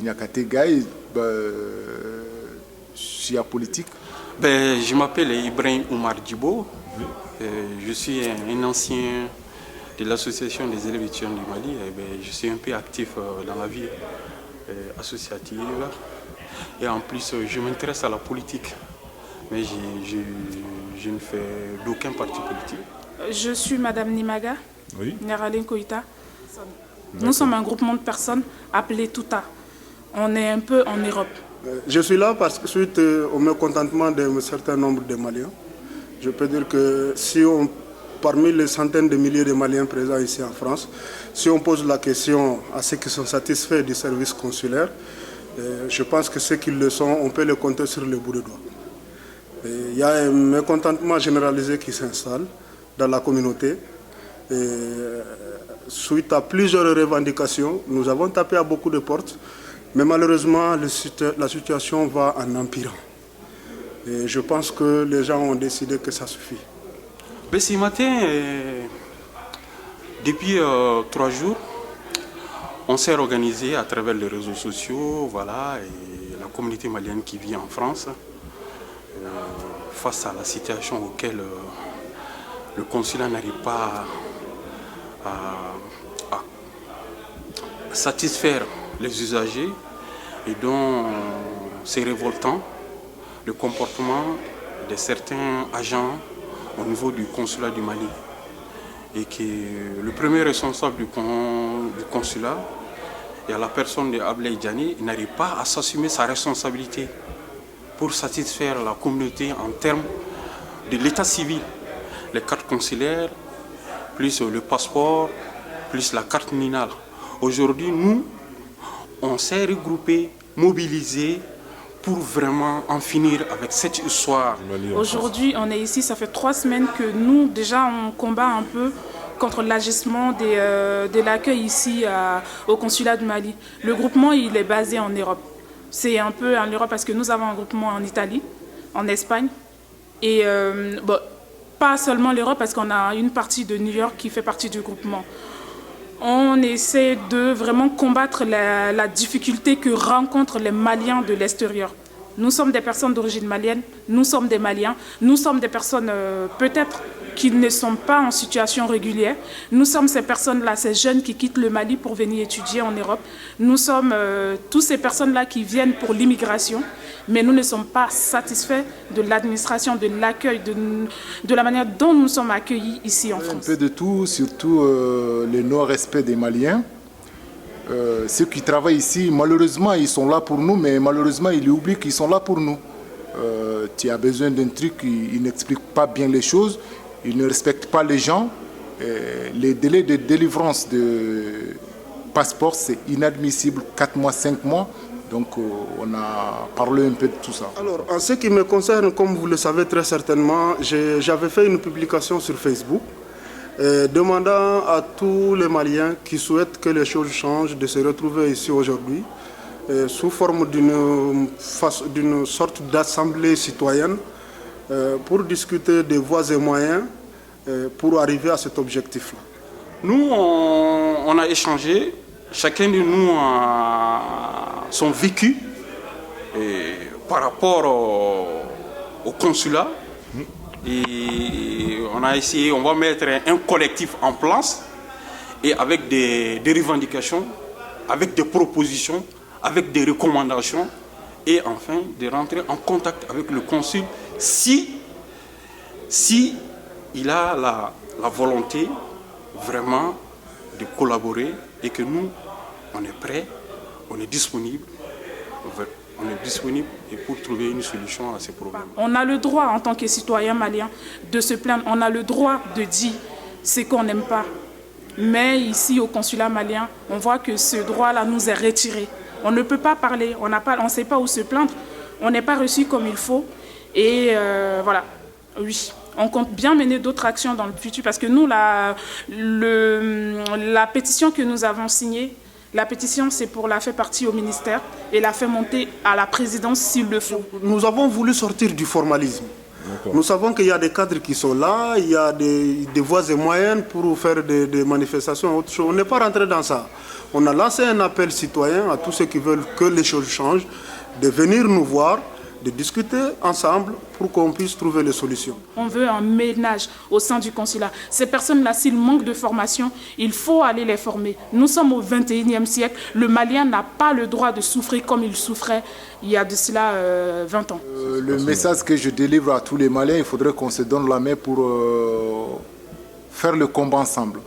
Niakate Gaye, je politique. Je m'appelle Ibrahim Oumar Djibo. Je suis un ancien de l'association des élèves étudiants du Mali. Je suis un peu actif dans la vie associative. Et en plus, je m'intéresse à la politique. Mais je ne fais d'aucun parti politique. Je suis Madame Nimaga, oui. Nyaralin Koïta. Nous sommes un groupement de personnes appelé Touta. On est un peu en Europe. Je suis là parce que suite au mécontentement d'un certain nombre de Maliens, je peux dire que parmi les centaines de milliers de Maliens présents ici en France, si on pose la question à ceux qui sont satisfaits du service consulaire, je pense que ceux qui le sont, on peut les compter sur le bout de doigts. Il y a un mécontentement généralisé qui s'installe dans la communauté. Et suite à plusieurs revendications, nous avons tapé à beaucoup de portes, mais malheureusement, la situation va en empirant. Et je pense que les gens ont décidé que ça suffit. Ce matin, depuis 3 jours, on s'est organisé à travers les réseaux sociaux, voilà, et la communauté malienne qui vit en France, face à la situation auquel le consulat n'arrive pas à satisfaire les usagers, et dont c'est révoltant le comportement de certains agents au niveau du consulat du Mali. Et que le premier responsable du consulat, et à la personne de Ablaye Diani, n'arrive pas à s'assumer sa responsabilité pour satisfaire la communauté en termes de l'état civil. Les cartes consulaires, plus le passeport, plus la carte minale. Aujourd'hui, nous, on s'est regroupés, mobilisés pour vraiment en finir avec cette histoire. Aujourd'hui, on est ici, ça fait 3 semaines que nous, déjà, on combat un peu contre l'agissement de l'accueil ici au consulat du Mali. Le groupement, il est basé en Europe. C'est un peu en Europe parce que nous avons un groupement en Italie, en Espagne. Et pas seulement l'Europe parce qu'on a une partie de New York qui fait partie du groupement. On essaie de vraiment combattre la difficulté que rencontrent les Maliens de l'extérieur. Nous sommes des personnes d'origine malienne, nous sommes des Maliens, nous sommes des personnes peut-être qui ne sont pas en situation régulière. Nous sommes ces personnes-là, ces jeunes qui quittent le Mali pour venir étudier en Europe. Nous sommes toutes ces personnes-là qui viennent pour l'immigration, mais nous ne sommes pas satisfaits de l'administration, de l'accueil, de la manière dont nous sommes accueillis ici en France. Un peu de tout, surtout le non-respect des Maliens. Ceux qui travaillent ici, malheureusement, ils sont là pour nous, mais malheureusement, ils oublient qu'ils sont là pour nous. Tu as besoin d'un truc, ils n'expliquent pas bien les choses, ils ne respectent pas les gens. Les délais de délivrance de passeport, c'est inadmissible, 4 mois, 5 mois. Donc, on a parlé un peu de tout ça. Alors, en ce qui me concerne, comme vous le savez très certainement, j'avais fait une publication sur Facebook demandant à tous les Maliens qui souhaitent que les choses changent de se retrouver ici aujourd'hui sous forme d'une sorte d'assemblée citoyenne pour discuter des voies et moyens pour arriver à cet objectif-là. Nous, on a échangé, chacun de nous a son vécu par rapport au consulat. Et on a essayé, on va mettre un collectif en place et avec des revendications, avec des propositions, avec des recommandations et enfin de rentrer en contact avec le consul si il a la volonté vraiment de collaborer et que nous, on est prêts, on est disponible. On est disponible pour trouver une solution à ces problèmes. On a le droit, en tant que citoyen malien, de se plaindre. On a le droit de dire ce qu'on n'aime pas. Mais ici, au consulat malien, on voit que ce droit-là nous est retiré. On ne peut pas parler, on ne sait pas où se plaindre. On n'est pas reçu comme il faut. Et voilà, oui. On compte bien mener d'autres actions dans le futur parce que nous, la pétition que nous avons signée, la pétition, c'est pour la faire partie au ministère et la faire monter à la présidence s'il le faut. Nous avons voulu sortir du formalisme. Nous savons qu'il y a des cadres qui sont là, il y a des voies et moyens pour faire des manifestations, autre chose. On n'est pas rentré dans ça. On a lancé un appel citoyen à tous ceux qui veulent que les choses changent, de venir nous voir, de discuter ensemble pour qu'on puisse trouver les solutions. On veut un ménage au sein du consulat. Ces personnes-là, s'ils manquent de formation, il faut aller les former. Nous sommes au XXIe siècle. Le Malien n'a pas le droit de souffrir comme il souffrait il y a de cela 20 ans. Le message que je délivre à tous les Maliens, il faudrait qu'on se donne la main pour faire le combat ensemble.